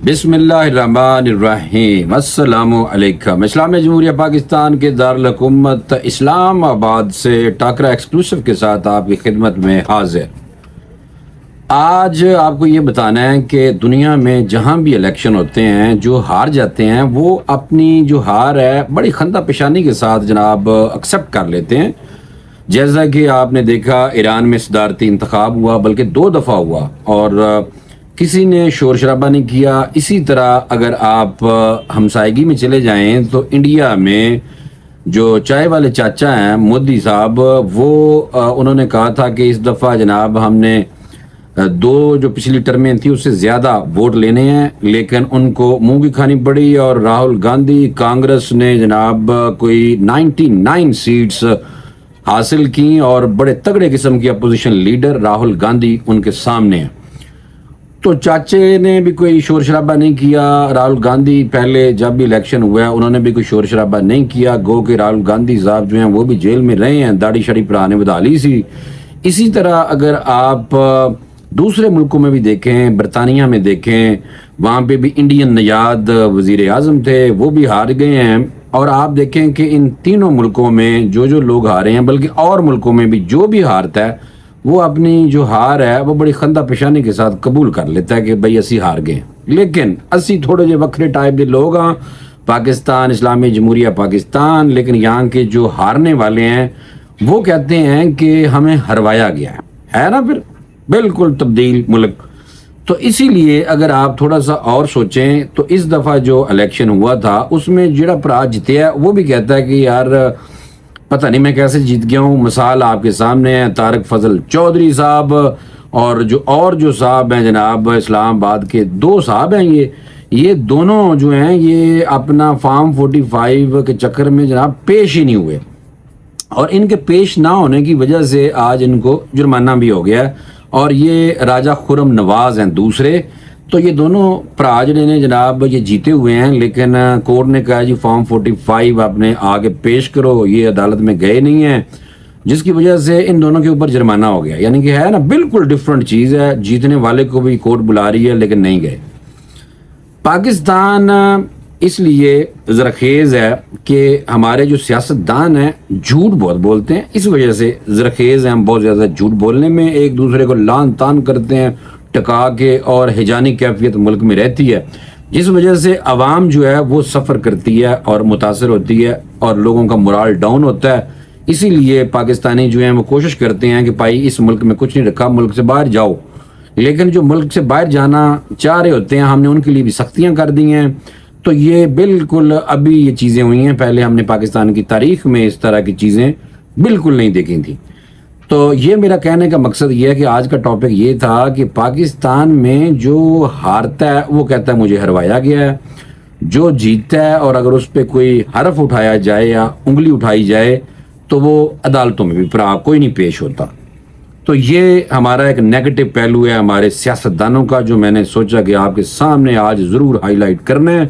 بسم اللہ الرحمن الرحیم۔ السلام علیکم۔ اسلامی جمہوریہ پاکستان کے دارالحکومت اسلام آباد سے ٹاکرا ایکسکلوسیو کے ساتھ آپ کی خدمت میں حاضر۔ آج آپ کو یہ بتانا ہے کہ دنیا میں جہاں بھی الیکشن ہوتے ہیں جو ہار جاتے ہیں وہ اپنی جو ہار ہے بڑی خندہ پیشانی کے ساتھ جناب ایکسیپٹ کر لیتے ہیں۔ جیسا کہ آپ نے دیکھا ایران میں صدارتی انتخاب ہوا، بلکہ 2 دفعہ ہوا اور کسی نے شور شرابہ نہیں کیا۔ اسی طرح اگر آپ ہمسائیگی میں چلے جائیں تو انڈیا میں جو چائے والے چاچا ہیں مودی صاحب، وہ انہوں نے کہا تھا کہ اس دفعہ جناب ہم نے 2 جو پچھلی ٹرمیں تھی اس سے زیادہ ووٹ لینے ہیں، لیکن ان کو منہ کی کھانی پڑی اور راہل گاندھی کانگریس نے جناب کوئی 99 سیٹس حاصل کی اور بڑے تگڑے قسم کی اپوزیشن لیڈر راہل گاندھی ان کے سامنے ہیں۔ تو چاچے نے بھی کوئی شور شرابہ نہیں کیا، راہل گاندھی پہلے جب بھی الیکشن ہوا ہے انہوں نے بھی کوئی شور شرابہ نہیں کیا، گو کہ راہل گاندھی صاحب جو ہیں وہ بھی جیل میں رہے ہیں، داڑھی شاڑی پڑھانے بدا لی سی۔ اسی طرح اگر آپ دوسرے ملکوں میں بھی دیکھیں، برطانیہ میں دیکھیں، وہاں پہ بھی انڈین نژاد وزیر اعظم تھے، وہ بھی ہار گئے ہیں۔ اور آپ دیکھیں کہ ان تینوں ملکوں میں جو لوگ ہارے ہیں، بلکہ اور ملکوں میں بھی جو بھی ہارتا ہے وہ اپنی جو ہار ہے وہ بڑی خندہ پیشانی کے ساتھ قبول کر لیتا ہے کہ بھئی اسی ہار گئے، لیکن اسی تھوڑے جو وکھرے ٹائپ کے لوگ ہیں پاکستان اسلامی جمہوریہ پاکستان، لیکن یہاں کے جو ہارنے والے ہیں وہ کہتے ہیں کہ ہمیں ہروایا گیا ہے نا، پھر بالکل تبدیل ملک۔ تو اسی لیے اگر آپ تھوڑا سا اور سوچیں تو اس دفعہ جو الیکشن ہوا تھا اس میں جڑا پرا جیتے ہے وہ بھی کہتا ہے کہ یار پتہ نہیں میں کیسے جیت گیا ہوں۔ مثال آپ کے سامنے ہے طارق فضل چودھری صاحب اور جو صاحب ہیں جناب اسلام آباد کے 2 صاحب ہیں، یہ دونوں جو ہیں یہ اپنا فارم 45 کے چکر میں جناب پیش ہی نہیں ہوئے، اور ان کے پیش نہ ہونے کی وجہ سے آج ان کو جرمانہ بھی ہو گیا ہے۔ اور یہ راجہ خرم نواز ہیں دوسرے، تو یہ دونوں پرا جڑے نے جناب یہ جیتے ہوئے ہیں، لیکن کورٹ نے کہا جی فارم 45 آپ نے آگے پیش کرو، یہ عدالت میں گئے نہیں ہیں، جس کی وجہ سے ان دونوں کے اوپر جرمانہ ہو گیا۔ یعنی کہ ہے نا بالکل ڈیفرنٹ چیز ہے، جیتنے والے کو بھی کورٹ بلا رہی ہے لیکن نہیں گئے۔ پاکستان اس لیے زرخیز ہے کہ ہمارے جو سیاستدان ہیں جھوٹ بہت بولتے ہیں، اس وجہ سے زرخیز ہیں ہم بہت زیادہ جھوٹ بولنے میں، ایک دوسرے کو لان تان کرتے ہیں ٹکا کے، اور ہیجانی کیفیت ملک میں رہتی ہے، جس وجہ سے عوام جو ہے وہ سفر کرتی ہے اور متاثر ہوتی ہے اور لوگوں کا مورال ڈاؤن ہوتا ہے۔ اسی لیے پاکستانی جو ہیں وہ کوشش کرتے ہیں کہ بھائی اس ملک میں کچھ نہیں رکھا، ملک سے باہر جاؤ، لیکن جو ملک سے باہر جانا چاہ رہے ہوتے ہیں ہم نے ان کے لیے بھی سختیاں کر دی ہیں۔ تو یہ بالکل ابھی یہ چیزیں ہوئی ہیں، پہلے ہم نے پاکستان کی تاریخ میں اس طرح کی چیزیں بالکل نہیں دیکھی تھیں۔ تو یہ میرا کہنے کا مقصد یہ ہے کہ آج کا ٹاپک یہ تھا کہ پاکستان میں جو ہارتا ہے وہ کہتا ہے مجھے ہروایا گیا ہے، جو جیتتا ہے اور اگر اس پہ کوئی حرف اٹھایا جائے یا انگلی اٹھائی جائے تو وہ عدالتوں میں بھی پرا کوئی نہیں پیش ہوتا۔ تو یہ ہمارا ایک نیگیٹو پہلو ہے ہمارے سیاستدانوں کا، جو میں نے سوچا کہ آپ کے سامنے آج ضرور ہائی لائٹ کرنا ہے۔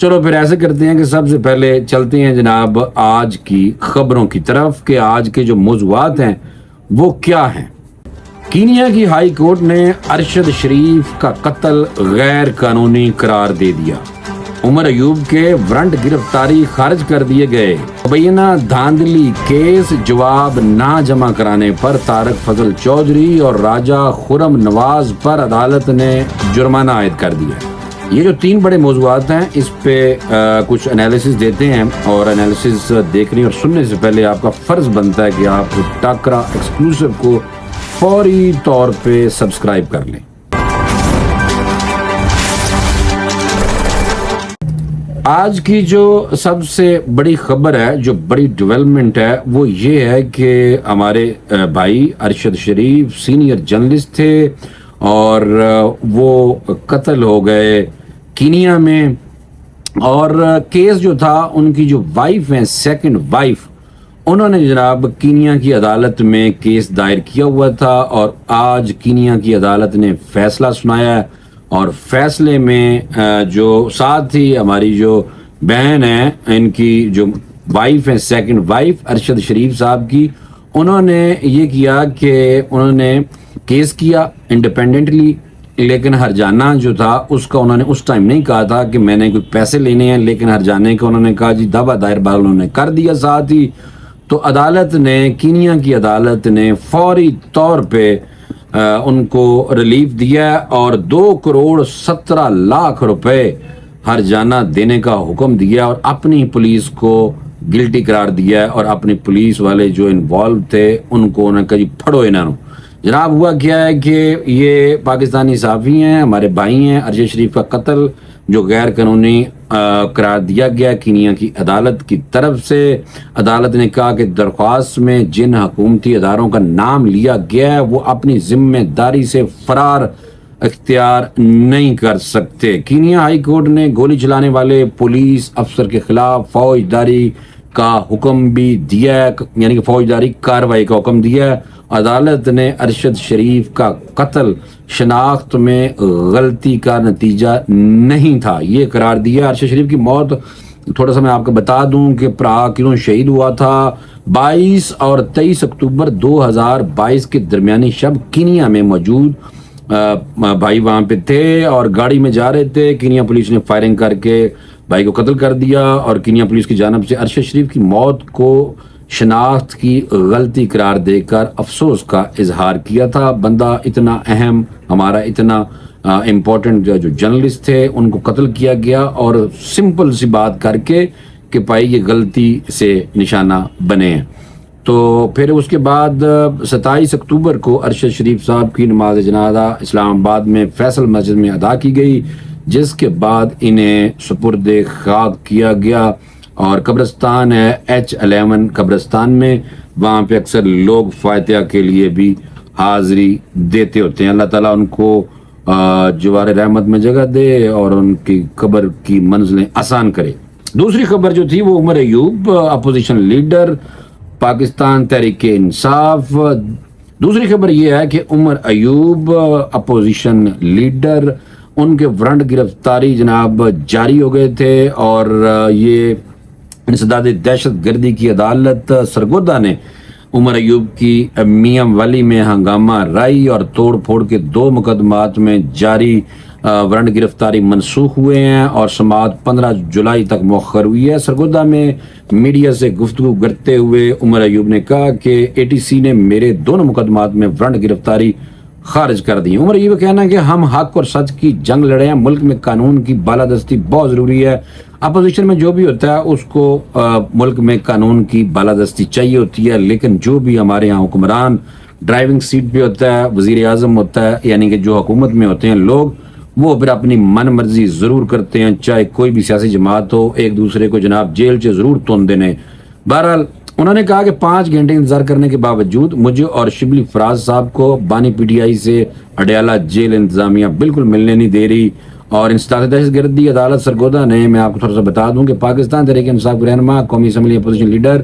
چلو پھر ایسے کرتے ہیں کہ سب سے پہلے چلتے ہیں جناب آج کی خبروں کی طرف کہ آج کے جو موضوعات ہیں وہ کیا ہیں۔ کینیا کی ہائی کورٹ نے ارشد شریف کا قتل غیر قانونی قرار دے دیا، عمر ایوب کے وارنٹ گرفتاری خارج کر دیے گئے۔ مبینہ دھاندلی کیس جواب نہ جمع کرانے پر طارق فضل چودھری اور راجہ خرم نواز پر عدالت نے جرمانہ عائد کر دیا۔ یہ جو 3 بڑے موضوعات ہیں اس پہ کچھ انالیسز دیتے ہیں، اور انالیسز دیکھنے اور سننے سے پہلے آپ کا فرض بنتا ہے کہ آپ ٹاکرا ایکسکلوسیو کو فوری طور پہ سبسکرائب کر لیں۔ آج کی جو سب سے بڑی خبر ہے، جو بڑی ڈیولپمنٹ ہے، وہ یہ ہے کہ ہمارے بھائی ارشد شریف سینئر جرنلسٹ تھے اور وہ قتل ہو گئے کینیا میں، اور کیس جو تھا ان کی جو وائف ہیں، سیکنڈ وائف، انہوں نے جناب کینیا کی عدالت میں کیس دائر کیا ہوا تھا، اور آج کینیا کی عدالت نے فیصلہ سنایا ہے، اور فیصلے میں جو ساتھ ہی ہماری جو بہن ہیں، ان کی جو وائف ہیں سیکنڈ وائف ارشد شریف صاحب کی، انہوں نے یہ کیا کہ انہوں نے کیس کیا انڈیپینڈنٹلی، لیکن ہرجانہ جو تھا اس کا انہوں نے اس ٹائم نہیں کہا تھا کہ میں نے کوئی پیسے لینے ہیں، لیکن ہرجانے کا انہوں نے کہا جی دعویٰ دائر بار انہوں نے کر دیا ساتھ ہی، تو عدالت نے، کینیا کی عدالت نے فوری طور پہ ان کو ریلیف دیا اور 2,17,00,000 روپے ہرجانہ دینے کا حکم دیا اور اپنی پولیس کو گلٹی قرار دیا ہے، اور اپنی پولیس والے جو انوالو تھے ان کو انہوں نے کہا جی پھڑو انہوں۔ جناب ہوا کیا ہے کہ یہ پاکستانی صحافی ہیں، ہمارے بھائی ہیں، ارشد شریف کا قتل جو غیر قانونی قرار دیا گیا کینیا کی عدالت کی طرف سے۔ عدالت نے کہا کہ درخواست میں جن حکومتی اداروں کا نام لیا گیا ہے وہ اپنی ذمہ داری سے فرار اختیار نہیں کر سکتے۔ کینیا ہائی کورٹ نے گولی چلانے والے پولیس افسر کے خلاف فوجداری کا حکم بھی دیا ہے، یعنی کہ فوجداری کارروائی کا حکم دیا ہے۔ عدالت نے ارشد شریف کا قتل شناخت میں غلطی کا نتیجہ نہیں تھا یہ قرار دیا۔ ارشد شریف کی موت تھوڑا سا میں آپ کو بتا دوں کہ پراکنوں شہید ہوا تھا 22 اور 23 اکتوبر 2022 کے درمیانی شب کینیا میں موجود بھائی وہاں پہ تھے اور گاڑی میں جا رہے تھے، کینیا پولیس نے فائرنگ کر کے بھائی کو قتل کر دیا، اور کینیا پولیس کی جانب سے ارشد شریف کی موت کو شناخت کی غلطی قرار دے کر افسوس کا اظہار کیا تھا۔ بندہ اتنا اہم، ہمارا اتنا امپورٹنٹ جو جرنلسٹ تھے ان کو قتل کیا گیا، اور سمپل سی بات کر کے کہ بھائی یہ غلطی سے نشانہ بنے ہیں۔ تو پھر اس کے بعد 27 اکتوبر کو ارشد شریف صاحب کی نماز جنازہ اسلام آباد میں فیصل مسجد میں ادا کی گئی، جس کے بعد انہیں سپرد خاک کیا گیا، اور قبرستان ہے H11 قبرستان میں، وہاں پہ اکثر لوگ فاتحہ کے لیے بھی حاضری دیتے ہوتے ہیں۔ اللہ تعالیٰ ان کو جوار رحمت میں جگہ دے اور ان کی قبر کی منزلیں آسان کرے۔ دوسری خبر جو تھی وہ عمر ایوب اپوزیشن لیڈر پاکستان تحریک انصاف۔ دوسری خبر یہ ہے کہ عمر ایوب اپوزیشن لیڈر، ان کے وارنٹ گرفتاری جناب جاری ہو گئے تھے، اور یہ انسداد دہشت گردی کی عدالت سرگودا نے عمر ایوب کی میاں ولی میں ہنگامہ رائی اور توڑ پھوڑ کے 2 مقدمات میں جاری وارنٹ گرفتاری منسوخ ہوئے ہیں اور سماعت 15 جولائی تک مؤخر ہوئی ہے۔ سرگودا میں میڈیا سے گفتگو کرتے ہوئے عمر ایوب نے کہا کہ ATC نے میرے دونوں مقدمات میں وارنٹ گرفتاری خارج کر دی۔ عمر ایوب کا کہنا ہے کہ ہم حق اور سچ کی جنگ لڑے ہیں، ملک میں قانون کی بالادستی بہت ضروری ہے۔ اپوزیشن میں جو بھی ہوتا ہے اس کو ملک میں قانون کی بالادستی چاہیے ہوتی ہے، لیکن جو بھی ہمارے ہاں حکمران ڈرائیونگ سیٹ پہ ہوتا ہے، وزیر اعظم ہوتا ہے، یعنی کہ جو حکومت میں ہوتے ہیں لوگ، وہ پھر اپنی من مرضی ضرور کرتے ہیں، چاہے کوئی بھی سیاسی جماعت ہو، ایک دوسرے کو جناب جیل سے ضرور تون دینے۔ بہرحال انہوں نے کہا کہ 5 گھنٹے انتظار کرنے کے باوجود مجھے اور شبلی فراز صاحب کو بانی PTI سے اڈیالہ جیل انتظامیہ بالکل ملنے نہیں دے رہی، اور انسداد دہشت گردی عدالت سرگودا نے، میں آپ کو تھوڑا سا بتا دوں کہ پاکستان تحریک انصاف کے رہنما قومی اسمبلی اپوزیشن لیڈر،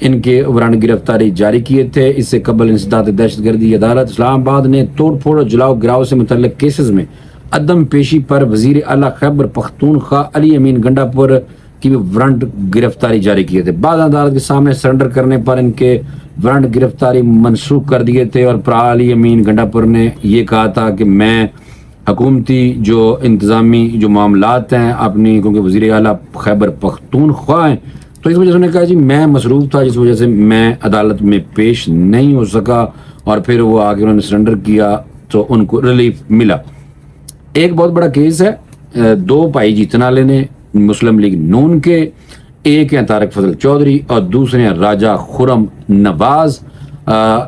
ان کے وارنٹ گرفتاری جاری کیے تھے۔ اس سے قبل انسداد دہشت گردی عدالت اسلام آباد نے توڑ پھوڑ اور جلاؤ گراؤ سے متعلق کیسز میں عدم پیشی پر وزیر اعلیٰ خیبر پختونخوا علی امین گنڈا پور کی بھی وارنٹ گرفتاری جاری کیے تھے۔ بعد عدالت کے سامنے سرنڈر کرنے پر ان کے وارنٹ گرفتاری منسوخ کر دیے تھے، اور علی امین گنڈا پور نے یہ کہا تھا کہ میں حکومتی جو انتظامی جو معاملات ہیں اپنی، کیونکہ وزیر اعلیٰ خیبر پختونخوا ہیں، تو اس وجہ سے انہوں نے کہا جی میں مصروف تھا، جس وجہ سے میں عدالت میں پیش نہیں ہو سکا، اور پھر وہ آگے انہوں نے سرنڈر کیا تو ان کو ریلیف ملا۔ ایک بہت بڑا کیس ہے 2 بھائی جیتن والے نے مسلم لیگ نون کے، ایک ہیں طارق فضل چودھری اور دوسرے ہیں راجہ خرم نواز۔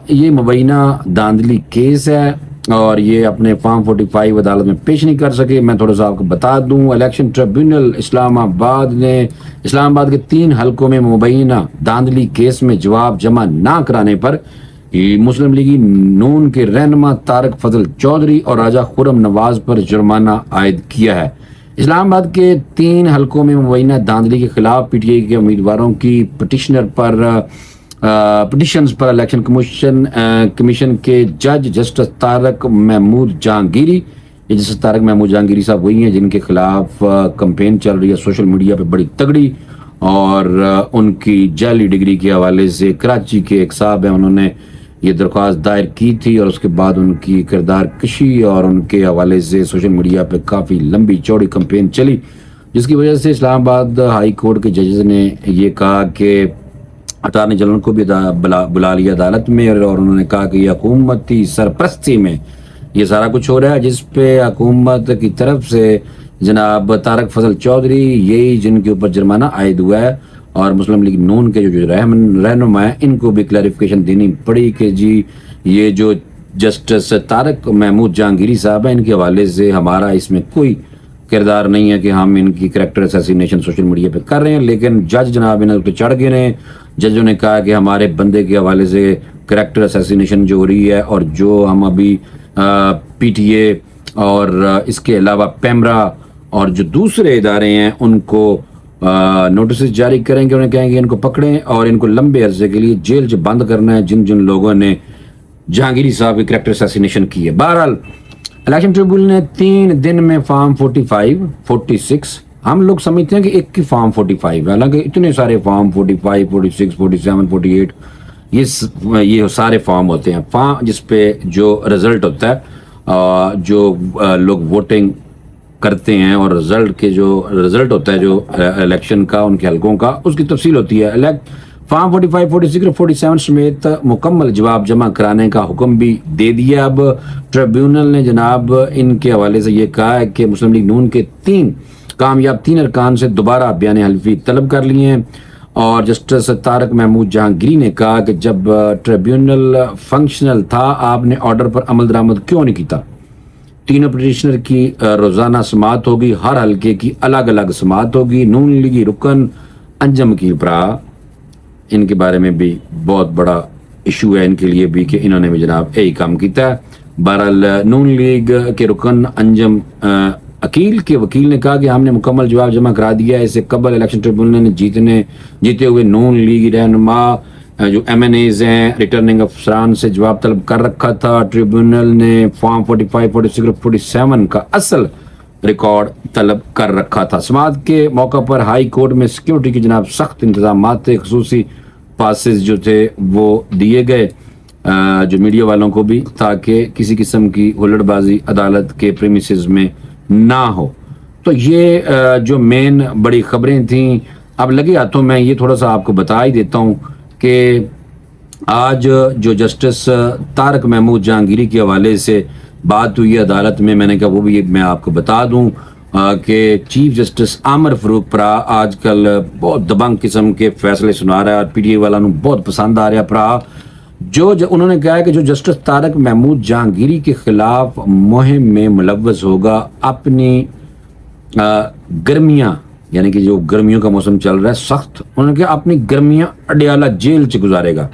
یہ مبینہ داندلی کیس ہے اور یہ اپنے فارم 45 عدالت میں پیش نہیں کر سکے۔ میں تھوڑا سا آپ کو بتا دوں، الیکشن ٹریبیونل اسلام آباد نے اسلام آباد کے 3 حلقوں میں مبینہ داندلی کیس میں جواب جمع نہ کرانے پر مسلم لیگی نون کے رہنما طارق فضل چودھری اور راجہ خرم نواز پر جرمانہ عائد کیا ہے۔ اسلام آباد کے 3 حلقوں میں مبینہ داندلی کے خلاف PTI کے امیدواروں کی پٹیشنز پر الیکشن کمیشن کے جج جسٹس طارق محمود جہانگیری، یہ جسٹس طارق محمود جہانگیری صاحب وہی ہیں جن کے خلاف کمپین چل رہی ہے سوشل میڈیا پہ بڑی تگڑی، اور ان کی جعلی ڈگری کے حوالے سے کراچی کے ایک صاحب ہیں، انہوں نے یہ درخواست دائر کی تھی، اور اس کے بعد ان کی کردار کشی اور ان کے حوالے سے سوشل میڈیا پہ کافی لمبی چوڑی کمپین چلی، جس کی وجہ سے اسلام آباد ہائی کورٹ کے ججز نے یہ کہا کہ اٹارنی جنرل کو بھی بلا لیا عدالت میں، اور انہوں نے کہا کہ یہ حکومتی سرپرستی میں یہ سارا کچھ ہو رہا ہے، جس پہ حکومت کی طرف سے جناب طارق فضل چودھری یہی جن کے اوپر جرمانہ عائد ہوا ہے، اور مسلم لیگ نون کے جو رہنما ہیں ان کو بھی کلیریفیکیشن دینی پڑی کہ جی یہ جو جسٹس طارق محمود جہانگیری صاحب ہیں ان کے حوالے سے ہمارا اس میں کوئی کردار نہیں ہے کہ ہم ان کی کریکٹر اسیسینیشن سوشل میڈیا پہ کر رہے ہیں، لیکن جج جناب ان پہ چڑھ گئے ہیں۔ ججوں نے کہا کہ ہمارے بندے کے حوالے سے کریکٹر اسیسینیشن جو ہو رہی ہے، اور جو ہم ابھی پی ٹی اے اور اس کے علاوہ پیمرا اور جو دوسرے ادارے ہیں ان کو نوٹسز جاری کریں گے، انہیں کہیں گے ان کو پکڑیں اور ان کو لمبے عرصے کے لیے جیل سے بند کرنا ہے جن جن لوگوں نے جہانگیری صاحب کی کریکٹر اسیسینیشن کی ہے۔ بہرحال الیکشن ٹریبیونل نے 3 دن میں فارم 45 46 ہم لوگ سمجھتے ہیں کہ ایک کی فارم 45 ہے، حالانکہ اتنے سارے فارم 45 46 47 48 یہ سارے فارم ہوتے ہیں، فارم جس پہ جو رزلٹ ہوتا ہے، جو لوگ ووٹنگ کرتے ہیں اور رزلٹ ہوتا ہے جو الیکشن کا ان کے حلقوں کا، اس کی تفصیل ہوتی ہے۔ فارم 45 46 اور 47 سمیت مکمل جواب جمع کرانے کا حکم بھی دے دیا۔ اب ٹریبیونل نے جناب ان کے حوالے سے یہ کہا ہے کہ مسلم لیگ نون کے 3 کامیاب ارکان سے دوبارہ بیان حلفی طلب کر لیے ہیں، اور جسٹس طارق محمود جہانگیری نے کہا کہ جب ٹریبیونل فنکشنل تھا آپ نے آرڈر پر عمل درآمد کیوں نہیں کیتا؟ تینوں پٹیشنر کی روزانہ سماعت ہوگی، ہر حلقے کی الگ الگ سماعت ہوگی۔ نون لیگی رکن انجم کی پرا ان کے بارے میں بھی بہت بڑا ایشو ہے ان کے لیے بھی کہ انہوں نے بھی جناب یہی کام کیتا ہے۔ بہرحال نون لیگ کے رکن انجم عقیل کے وکیل نے کہا کہ ہم نے مکمل جواب جمع کرا دیا ہے، اس سے قبل الیکشن ٹریبیونل نے جیتے ہوئے نون لیگ رہنما جو ایم این ایز ہیں ریٹرننگ افسران سے جواب طلب کر رکھا تھا۔ ٹریبیونل نے فارم 45 46 اور 47 کا اصل ریکارڈ طلب کر رکھا تھا۔ سماعت کے موقع پر ہائی کورٹ میں سیکیورٹی کی جناب سخت انتظامات تھے، خصوصی پاسز جو تھے وہ دیے گئے جو میڈیا والوں کو بھی، تاکہ کسی قسم کی ہلڑ بازی عدالت کے پریمیسز میں نہ ہو۔ تو یہ جو مین بڑی خبریں تھیں، اب لگے ہاتھوں میں یہ تھوڑا سا آپ کو بتا ہی دیتا ہوں کہ آج جو جسٹس طارق محمود جہانگیری کے حوالے سے بات ہوئی عدالت میں نے کہا وہ بھی میں آپ کو بتا دوں کہ چیف جسٹس عامر فاروق پرا آج کل بہت دبنگ قسم کے فیصلے سنا رہا ہے، اور پی ٹی اے والوں بہت پسند آ رہا ہے پرا جو انہوں نے کہا ہے کہ جو جسٹس طارق محمود جہانگیری کے خلاف مہم میں ملوث ہوگا اپنی گرمیاں، یعنی کہ جو گرمیوں کا موسم چل رہا ہے سخت، انہوں نے کہا اپنی گرمیاں اڈیالہ جیل سے گزارے گا۔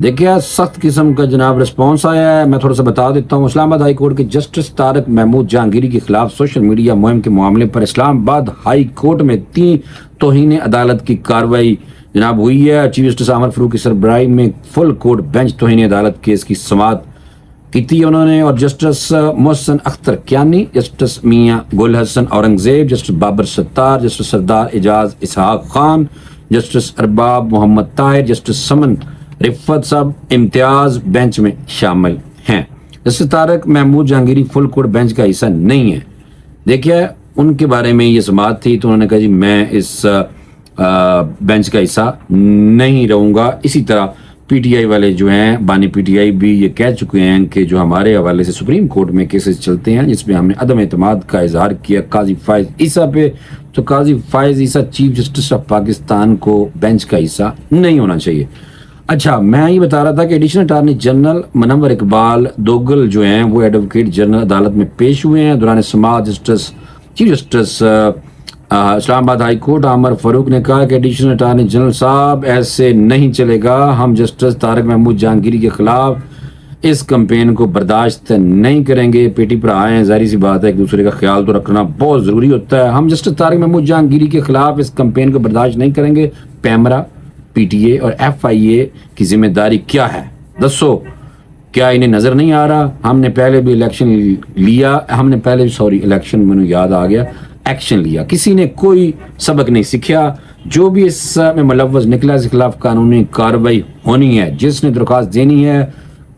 دیکھیں سخت قسم کا جناب رسپانس آیا ہے، میں تھوڑا سا بتا دیتا ہوں۔ اسلام آباد ہائی کورٹ کے جسٹس طارق محمود جہانگیری کے خلاف سوشل میڈیا مہم کے معاملے پر اسلام آباد ہائی کورٹ میں 3 توہین عدالت کی کارروائی جناب ہوئی ہے۔ چیف جسٹس عامر فاروق کی سربراہی میں فل کورٹ بینچ توہین عدالت کیس کی سماعت کی تھی انہوں نے، اور justice Mohsin Akhtar Kiani, justice Mian Gul Hassan Aurangzeb, justice Babar Sattar, justice Sardar Ejaz Ishaq Khan, justice Arbab Muhammad Tahir, justice Saman Rafat صاحب امتیاز بینچ میں شامل ہیں۔ Justice Tariq Mahmood Jahangiri full court bench کا حصہ نہیں ہے۔ دیکھیے ان کے بارے میں یہ سماعت تھی تو انہوں نے کہا جی میں اس بینچ کا حصہ نہیں رہوں گا۔ اسی طرح پی ٹی آئی والے جو ہیں بانی پی ٹی آئی بھی یہ کہہ چکے ہیں کہ جو ہمارے حوالے سے سپریم کورٹ میں کیسز چلتے ہیں جس میں ہم نے عدم اعتماد کا اظہار کیا قاضی فائز عیسیٰ پہ، تو قاضی فائز عیسیٰ چیف جسٹس آف پاکستان کو بینچ کا حصہ نہیں ہونا چاہیے۔ اچھا میں یہ بتا رہا تھا کہ ایڈیشنل اٹارنی جنرل منور اقبال دوگل جو ہیں وہ ایڈوکیٹ جنرل عدالت میں پیش ہوئے ہیں۔ دوران سماعت چیف جسٹس اسلام آباد ہائی کورٹ عامر فاروق نے کہا کہ ایڈیشنل اٹارنی جنرل صاحب ایسے نہیں چلے گا، ہم جسٹس طارق محمود جہانگیری کے خلاف اس کمپین کو برداشت نہیں کریں گے۔ پیٹی پر آئے ہیں، ظاہری سی بات ہے ایک دوسرے کا خیال تو رکھنا بہت ضروری ہوتا ہے۔ ہم جسٹس طارق محمود جہانگیری کے خلاف اس کمپین کو برداشت نہیں کریں گے۔ پیمرا، پی ٹی اے اور ایف آئی اے کی ذمہ داری کیا ہے دسو؟ کیا انہیں نظر نہیں آ رہا؟ ہم نے پہلے بھی ایکشن میں یاد آ گیا، ایکشن لیا، کسی نے کوئی سبق نہیں سیکھا۔ جو بھی اس میں ملوث نکلا اس کے خلاف قانونی کارروائی ہونی ہے. جس نے درخواست دینی ہے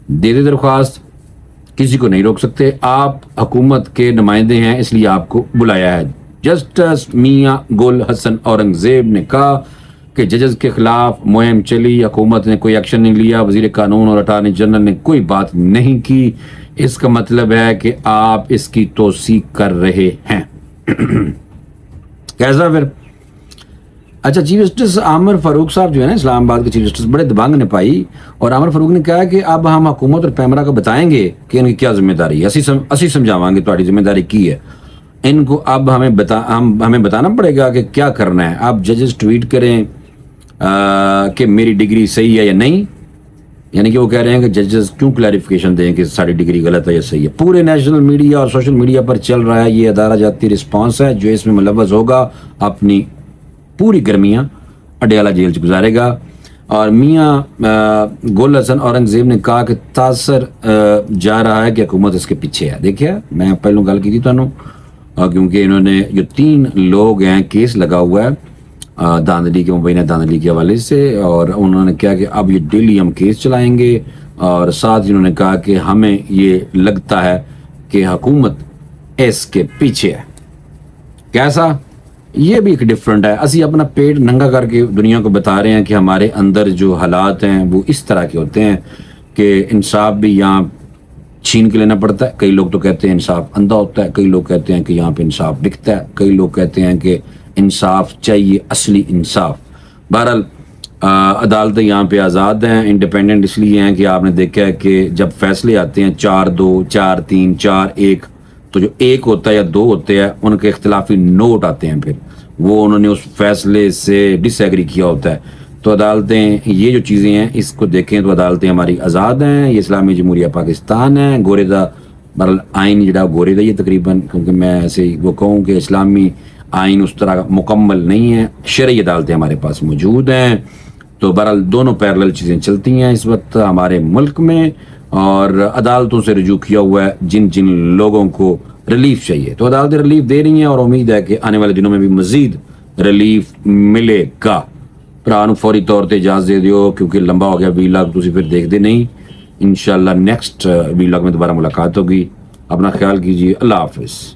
دے دے درخواست, کسی کو نہیں روک سکتے. آپ حکومت کے نمائندے ہیں اس لیے آپ کو بلایا ہے. جسٹس میاں گل حسن اورنگزیب نے کہا کہ ججز کے خلاف مہم چلی, حکومت نے کوئی ایکشن نہیں لیا, وزیر قانون اور اٹارنی جنرل نے کوئی بات نہیں کی. اس کا مطلب ہے کہ آپ اس کی توثیق کر رہے ہیں. کیسا پھر؟ اچھا, چیف جسٹس عامر فاروق صاحب جو ہے نا اسلام آباد کے چیف جسٹس, بڑے دبانگ نے پائی, اور عامر فاروق نے کہا کہ اب ہم حکومت اور پیمرا کو بتائیں گے کہ ان کی کیا ذمہ داری ہے. اسی سمجھاواں گے تہاڈی ذمہ داری کی ہے. ان کو اب ہمیں بتانا پڑے گا کہ کیا کرنا ہے. اب ججز ٹویٹ کریں کہ میری ڈگری صحیح ہے یا نہیں, یعنی کہ وہ کہہ رہے ہیں کہ ججز کیوں کلیریفیکیشن دیں کہ ساری ڈگری غلط ہے یا صحیح ہے. پورے نیشنل میڈیا اور سوشل میڈیا پر چل رہا ہے یہ ادارہ جاتی رسپانس ہے. جو اس میں ملوث ہوگا اپنی پوری گرمیاں اڈیالہ جیل سے گزارے گا. اور میاں گل حسن اورنگزیب نے کہا کہ تاثر جا رہا ہے کہ حکومت اس کے پیچھے ہے. دیکھیں میں پہلوں گل کی تھی تانوں, کیونکہ انہوں نے جو 3 لوگ ہیں کیس لگا ہوا ہے دھاندلی کے, مبینہ دھاندلی کے حوالے سے, اور انہوں نے کہا کہ اب یہ ڈیلی ہم کیس چلائیں گے. اور ساتھ ہی انہوں نے کہا کہ ہمیں یہ لگتا ہے کہ حکومت اس کے پیچھے ہے. کیسا؟ یہ بھی ایک ڈفرنٹ ہے. اسی اپنا پیٹ ننگا کر کے دنیا کو بتا رہے ہیں کہ ہمارے اندر جو حالات ہیں وہ اس طرح کے ہوتے ہیں کہ انصاف بھی یہاں چھین کے لینا پڑتا ہے. کئی لوگ تو کہتے ہیں انصاف اندھا ہوتا ہے, کئی لوگ کہتے ہیں کہ یہاں پہ انصاف بکتا ہے, کئی لوگ کہتے ہیں کہ انصاف چاہیے, اصلی انصاف. بہرحال عدالتیں یہاں پہ آزاد ہیں, انڈیپینڈنٹ اس لیے ہیں کہ آپ نے دیکھا ہے کہ جب فیصلے آتے ہیں 4-2, 4-3, 4-1, تو جو 1 ہوتا ہے یا 2 ہوتے ہیں ان کے اختلافی نوٹ آتے ہیں, پھر وہ انہوں نے اس فیصلے سے ڈس ایگری کیا ہوتا ہے. تو عدالتیں یہ جو چیزیں ہیں اس کو دیکھیں تو عدالتیں ہماری آزاد ہیں. یہ اسلامی جمہوریہ پاکستان ہے. گورے دا برحال آئین جڑا گورے دا یہ تقریباً, کیونکہ میں ایسے وہ کہوں کہ اسلامی آئین اس طرح مکمل نہیں ہے, شرعی عدالتیں ہمارے پاس موجود ہیں. تو بہرحال دونوں پیرلل چیزیں چلتی ہیں اس وقت ہمارے ملک میں, اور عدالتوں سے رجوع کیا ہوا ہے جن لوگوں کو ریلیف چاہیے. تو عدالتیں ریلیف دے رہی ہیں اور امید ہے کہ آنے والے دنوں میں بھی مزید ریلیف ملے گا. پرانو فوری طور پہ اجازت دے دیو کیونکہ لمبا ہو گیا ویلاگ, تسی پھر دیکھ دے نہیں. انشاءاللہ نیکسٹ ویلاگ میں دوبارہ ملاقات ہوگی. اپنا خیال کیجیے. اللہ حافظ.